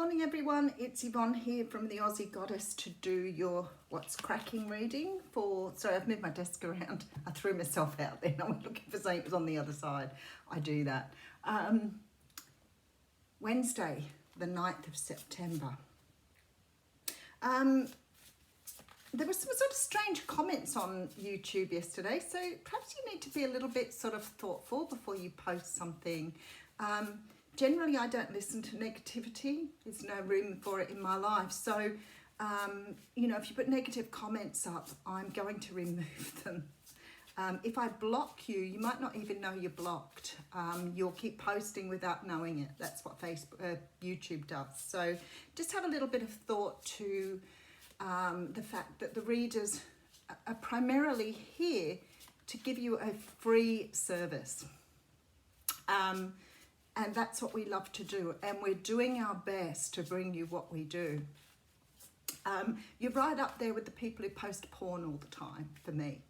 morning everyone, it's Yvonne here from the Aussie Goddess to do your What's Cracking reading for, sorry I've moved my desk around, I threw myself out there, I was looking for something that was on the other side, I do that. Wednesday the 9th of September. There were some sort of strange comments on YouTube yesterday, so perhaps you need to be a little bit sort of thoughtful before you post something. Generally, I don't listen to negativity. There's no room for it in my life. So, you know, if you put negative comments up, I'm going to remove them. If I block you, you might not even know you're blocked. You'll keep posting without knowing it. That's what YouTube does. So just have a little bit of thought to the fact that the readers are primarily here to give you a free service. And that's what we love to do, and we're doing our best to bring you what we do. You're right up there with the people who post porn all the time, for me.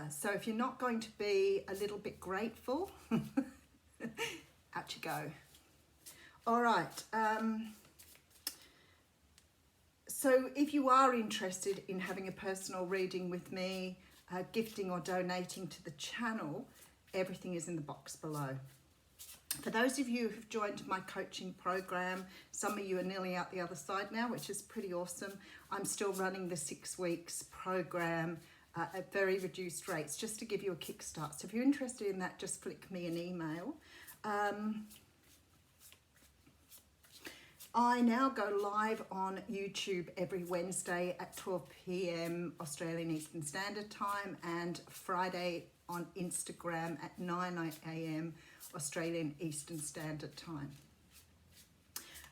So if you're not going to be a little bit grateful, out you go. All right. So if you are interested in having a personal reading with me, gifting or donating to the channel, everything is in the box below. For those of you who've joined my coaching program, some of you are nearly out the other side now, which is pretty awesome. I'm still running the 6 weeks program at very reduced rates, just to give you a kickstart. So if you're interested in that, just flick me an email. I now go live on YouTube every Wednesday at 12 p.m. Australian Eastern Standard Time and Friday on Instagram at 9 a.m. Australian Eastern Standard Time.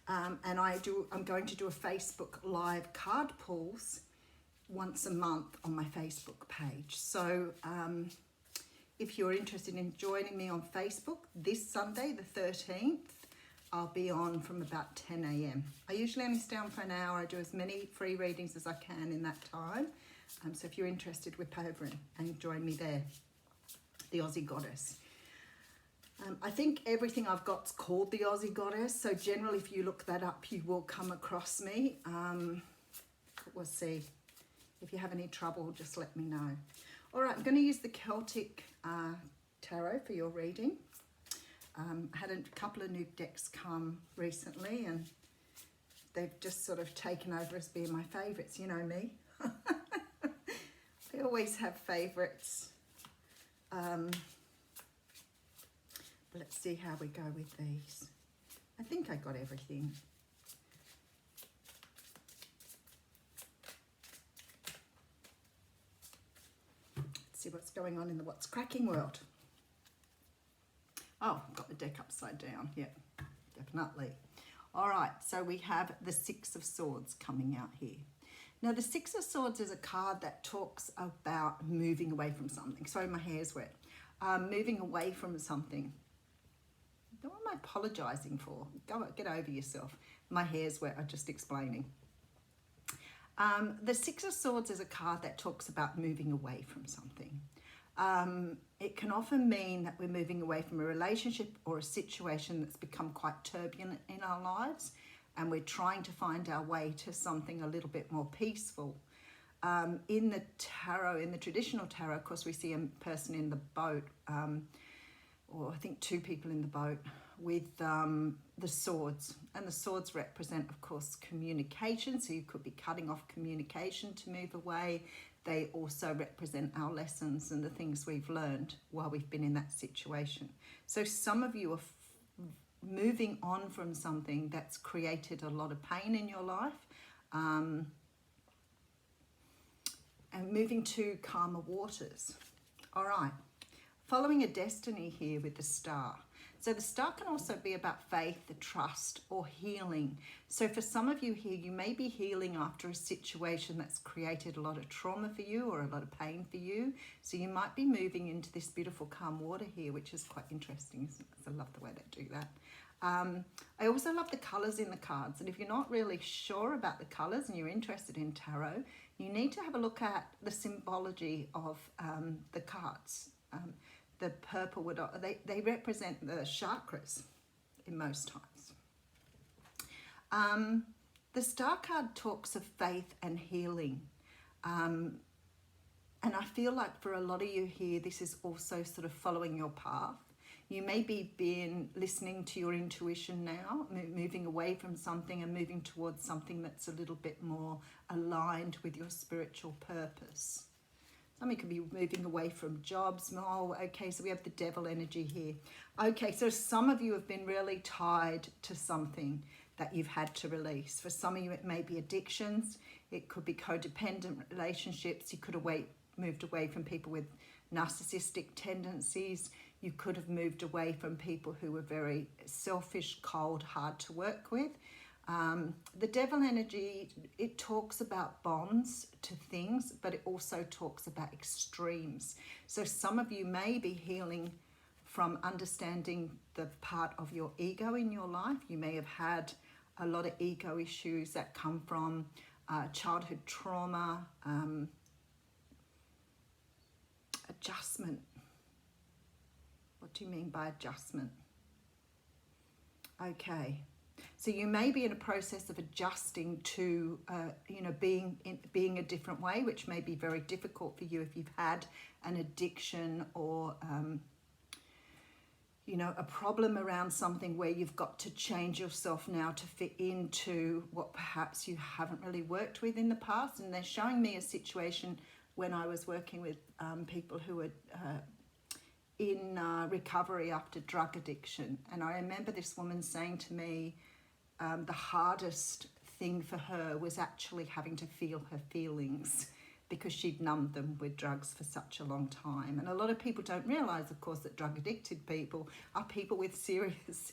And I'm going to do a Facebook live card pulls once a month on my Facebook page. So if you're interested in joining me on Facebook, this Sunday, the 13th, I'll be on from about 10 a.m. I usually only stay on for an hour. I do as many free readings as I can in that time. So if you're interested, whip over and join me there. The Aussie Goddess. I think everything I've got's called the Aussie Goddess, so generally if you look that up you will come across me. We'll see. If you have any trouble, just let me know. All right, I'm going to use the Celtic Tarot for your reading. I had a couple of new decks come recently and they've just sort of taken over as being my favourites, you know me. I always have favourites. But let's see how we go with these. I think I got everything. Let's see what's going on in the What's Cracking world. Oh, I've got the deck upside down. Yeah, definitely. All right, so we have the Six of Swords coming out here. Now, the Six of Swords is a card that talks about moving away from something. Sorry, my hair's wet. Moving away from something. What am I apologising for? Get over yourself. My hair's wet, I'm just explaining. The Six of Swords is a card that talks about moving away from something. It can often mean that we're moving away from a relationship or a situation that's become quite turbulent in our lives, and we're trying to find our way to something a little bit more peaceful. In the tarot, in the traditional tarot, of course, we see a person in the boat, or I think two people in the boat with the swords. And the swords represent, of course, communication. So you could be cutting off communication to move away. They also represent our lessons and the things we've learned while we've been in that situation. So some of you are moving on from something that's created a lot of pain in your life, and moving to calmer waters. All right, following a destiny here with the star. So the star can also be about faith, trust, or healing. So for some of you here, you may be healing after a situation that's created a lot of trauma for you or a lot of pain for you. So you might be moving into this beautiful calm water here, which is quite interesting, isn't it? I love the way they do that. I also love the colours in the cards. And if you're not really sure about the colours and you're interested in tarot, you need to have a look at the symbology of the cards. The purple would, they represent the chakras in most times. The Star card talks of faith and healing. And I feel like for a lot of you here, this is also sort of following your path. You may be listening to your intuition now, moving away from something and moving towards something that's a little bit more aligned with your spiritual purpose. Somebody could be moving away from jobs. Oh, okay, so we have the devil energy here. Okay, so some of you have been really tied to something that you've had to release. For some of you, it may be addictions. It could be codependent relationships. You could have moved away from people with narcissistic tendencies. You could have moved away from people who were very selfish, cold, hard to work with. The devil energy, it talks about bonds to things, but it also talks about extremes. So some of you may be healing from understanding the part of your ego in your life. You may have had a lot of ego issues that come from childhood trauma, adjustment. What do you mean by adjustment? Okay, so you may be in a process of adjusting to, being a different way, which may be very difficult for you if you've had an addiction or, a problem around something where you've got to change yourself now to fit into what perhaps you haven't really worked with in the past. And they're showing me a situation when I was working with people who were in recovery after drug addiction. And I remember this woman saying to me the hardest thing for her was actually having to feel her feelings because she'd numbed them with drugs for such a long time. And a lot of people don't realise, of course, that drug addicted people are people with serious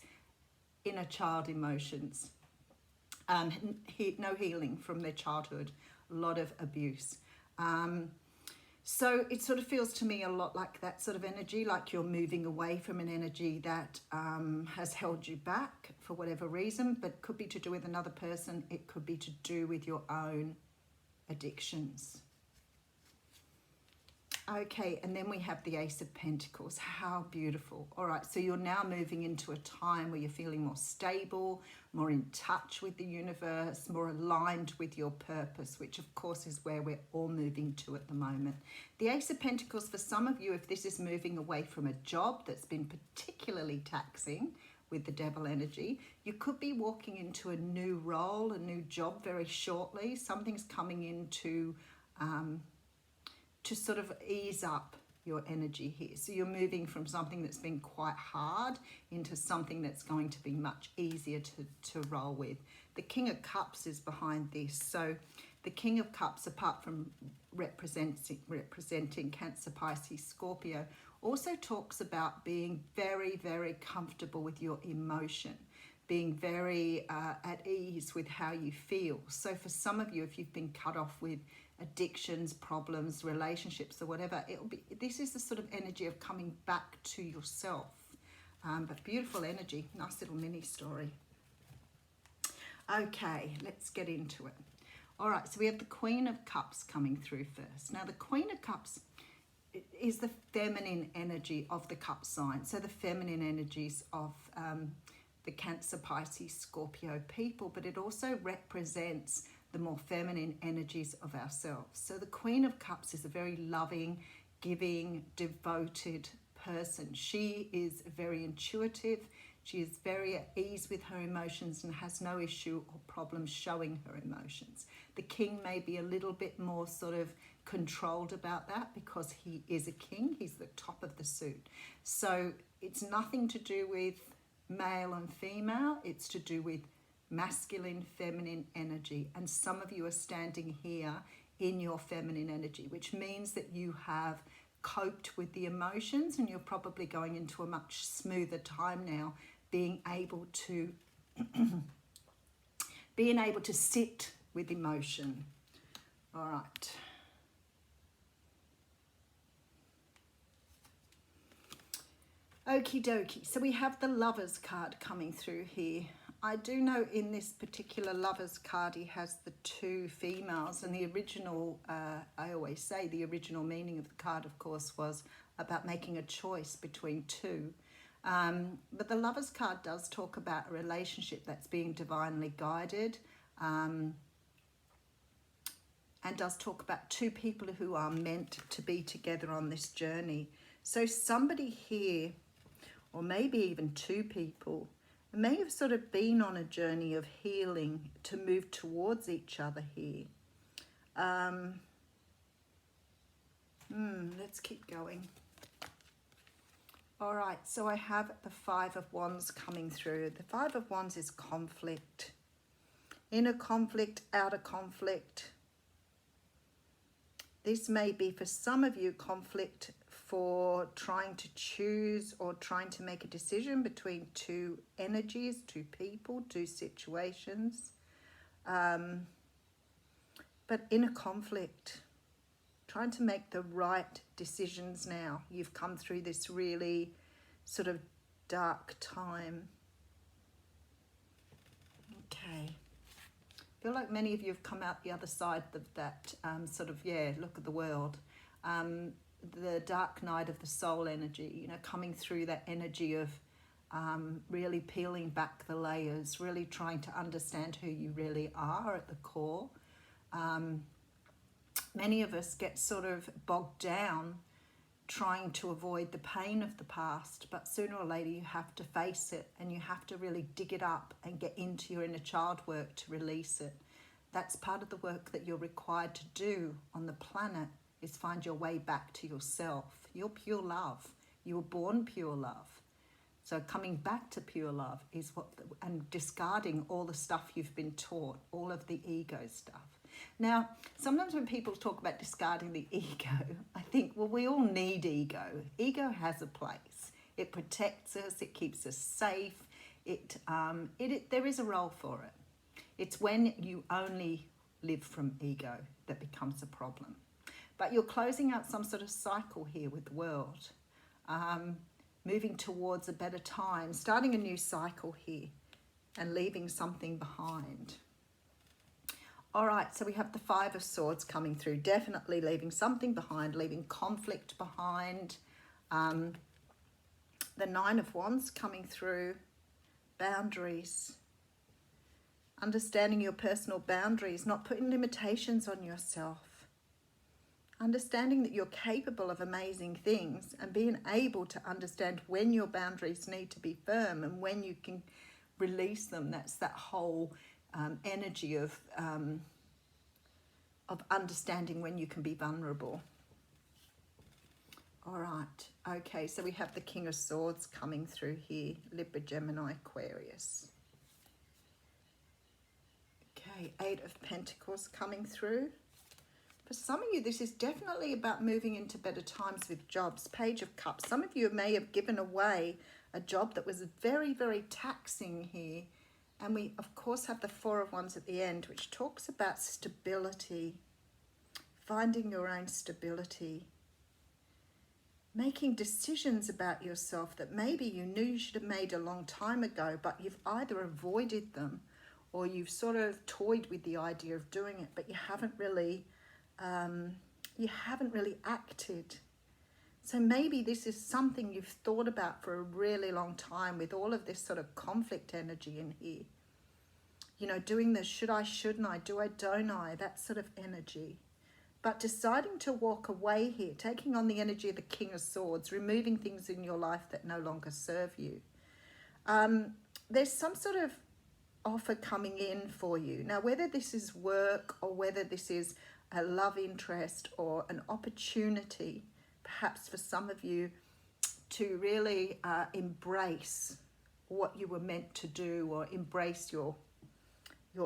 inner child emotions. No healing from their childhood, a lot of abuse. So it sort of feels to me a lot like that sort of energy, like you're moving away from an energy that has held you back for whatever reason, but could be to do with another person. It could be to do with your own addictions. Okay, and then we have the Ace of Pentacles. How beautiful. All right, so you're now moving into a time where you're feeling more stable, more in touch with the universe, more aligned with your purpose, which of course is where we're all moving to at the moment. The Ace of Pentacles, for some of you, if this is moving away from a job that's been particularly taxing with the devil energy, you could be walking into a new role, a new job very shortly. Something's coming in to sort of ease up your energy here. So you're moving from something that's been quite hard into something that's going to be much easier to roll with. The King of Cups is behind this. So the King of Cups, apart from representing Cancer, Pisces, Scorpio, also talks about being very, very comfortable with your emotion, being very at ease with how you feel. So for some of you, if you've been cut off with addictions, problems, relationships or whatever, this is the sort of energy of coming back to yourself. But beautiful energy, nice little mini story. Okay, let's get into it. All right, so we have the Queen of Cups coming through first. Now the Queen of Cups is the feminine energy of the cup sign. So the feminine energies of the Cancer, Pisces, Scorpio people, but it also represents the more feminine energies of ourselves. So the Queen of Cups is a very loving, giving, devoted person. She is very intuitive. She is very at ease with her emotions and has no issue or problem showing her emotions. The King may be a little bit more sort of controlled about that because he is a king. He's the top of the suit. So it's nothing to do with male and female. It's to do with masculine, feminine energy. And some of you are standing here in your feminine energy, which means that you have coped with the emotions and you're probably going into a much smoother time now, being able to sit with emotion. All right. Okie dokie. So we have the Lovers card coming through here. I do know in this particular Lovers card he has the two females, and the original, I always say the original meaning of the card, of course, was about making a choice between two. But the Lovers card does talk about a relationship that's being divinely guided, and does talk about two people who are meant to be together on this journey. So somebody here, or maybe even two people, may have sort of been on a journey of healing to move towards each other here. Let's keep going. All right, so I have the Five of Wands coming through. The Five of Wands is conflict. Inner conflict, outer conflict. This may be for some of you conflict for trying to choose or trying to make a decision between two energies, two people, two situations. But inner conflict, trying to make the right decisions now. You've come through this really sort of dark time. Okay. I feel like many of you have come out the other side of that sort of, look at the world. The dark night of the soul energy, you know, coming through that energy of really peeling back the layers, really trying to understand who you really are at the core. Many of us get sort of bogged down trying to avoid the pain of the past, but sooner or later you have to face it, and you have to really dig it up and get into your inner child work to release it. That's part of the work that you're required to do on the planet, is find your way back to yourself. You're pure love. You were born pure love. So coming back to pure love is and discarding all the stuff you've been taught, all of the ego stuff. Now, sometimes when people talk about discarding the ego, I think, well, we all need ego. Ego has a place. It protects us. It keeps us safe. There is a role for it. It's when you only live from ego that becomes a problem. But you're closing out some sort of cycle here with the world, moving towards a better time, starting a new cycle here and leaving something behind. All right, so we have the Five of Swords coming through, definitely leaving something behind, leaving conflict behind. The Nine of Wands coming through, boundaries, understanding your personal boundaries, not putting limitations on yourself, understanding that you're capable of amazing things, and being able to understand when your boundaries need to be firm and when you can release them. That's that whole energy of understanding when you can be vulnerable. All right, okay, so we have the King of Swords coming through here, Libra, Gemini, Aquarius. Okay, Eight of Pentacles coming through. For some of you, this is definitely about moving into better times with jobs. Page of Cups. Some of you may have given away a job that was very, very taxing here. And we, of course, have the Four of Wands at the end, which talks about stability, finding your own stability, making decisions about yourself that maybe you knew you should have made a long time ago, but you've either avoided them or you've sort of toyed with the idea of doing it, but you haven't really acted. So maybe this is something you've thought about for a really long time with all of this sort of conflict energy in here. You know, doing the should I, shouldn't I, do I, don't I, that sort of energy. But deciding to walk away here, taking on the energy of the King of Swords, removing things in your life that no longer serve you. There's some sort of offer coming in for you. Now, whether this is work or whether this is a love interest or an opportunity, perhaps for some of you, to really embrace what you were meant to do or embrace your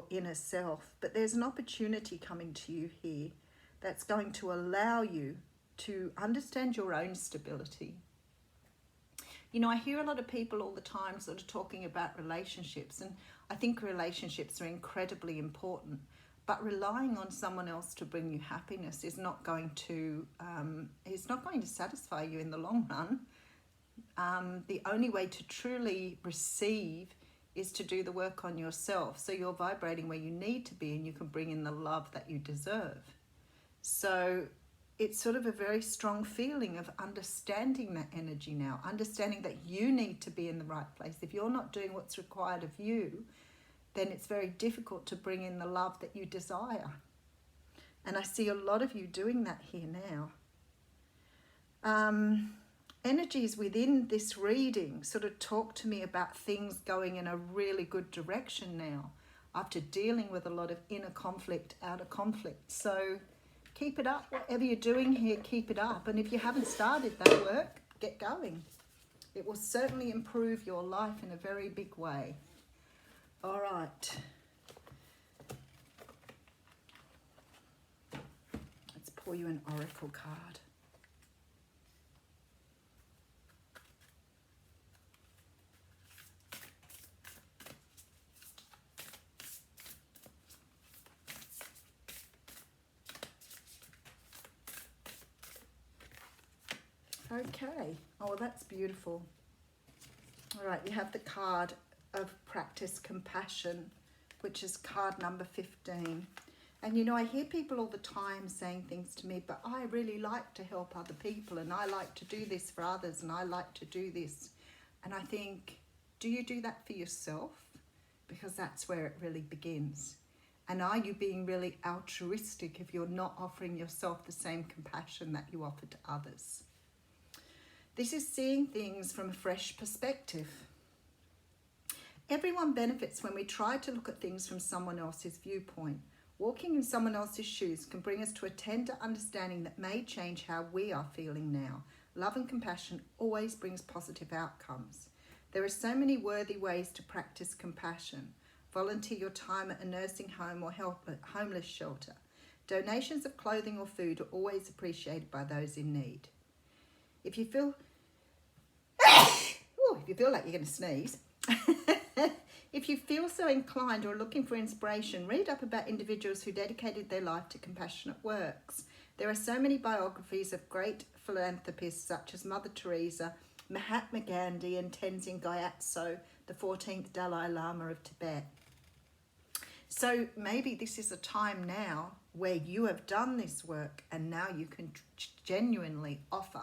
inner self. But there's an opportunity coming to you here that's going to allow you to understand your own stability. You know, I hear a lot of people all the time sort of talking about relationships, and I think relationships are incredibly important. But relying on someone else to bring you happiness is not going to satisfy you in the long run. The only way to truly receive is to do the work on yourself, so you're vibrating where you need to be and you can bring in the love that you deserve. So it's sort of a very strong feeling of understanding that energy now, understanding that you need to be in the right place. If you're not doing what's required of you, then it's very difficult to bring in the love that you desire. And I see a lot of you doing that here now. Energies within this reading sort of talk to me about things going in a really good direction now, after dealing with a lot of inner conflict, outer conflict. So keep it up. Whatever you're doing here, keep it up. And if you haven't started that work, get going. It will certainly improve your life in a very big way. All right. Let's pull you an oracle card. Okay, oh, that's beautiful. All right, you have the card of practice compassion, which is card number 15. And you know, I hear people all the time saying things to me, but I really like to help other people, and I like to do this for others, and I like to do this. And I think, do you do that for yourself? Because that's where it really begins. And are you being really altruistic if you're not offering yourself the same compassion that you offer to others? This is seeing things from a fresh perspective. Everyone benefits when we try to look at things from someone else's viewpoint. Walking in someone else's shoes can bring us to a tender understanding that may change how we are feeling now. Love and compassion always brings positive outcomes. There are so many worthy ways to practice compassion. Volunteer your time at a nursing home or help at a homeless shelter. Donations of clothing or food are always appreciated by those in need. If you feel like you're going to sneeze, if you feel so inclined or looking for inspiration, read up about individuals who dedicated their life to compassionate works. There are so many biographies of great philanthropists such as Mother Teresa, Mahatma Gandhi, and Tenzin Gyatso, the 14th Dalai Lama of Tibet. So maybe this is a time now where you have done this work and now you can genuinely offer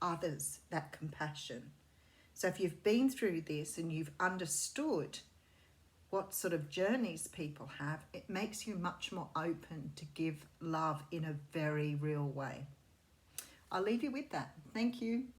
others that compassion. So if you've been through this and you've understood what sort of journeys people have, it makes you much more open to give love in a very real way. I'll leave you with that. Thank you.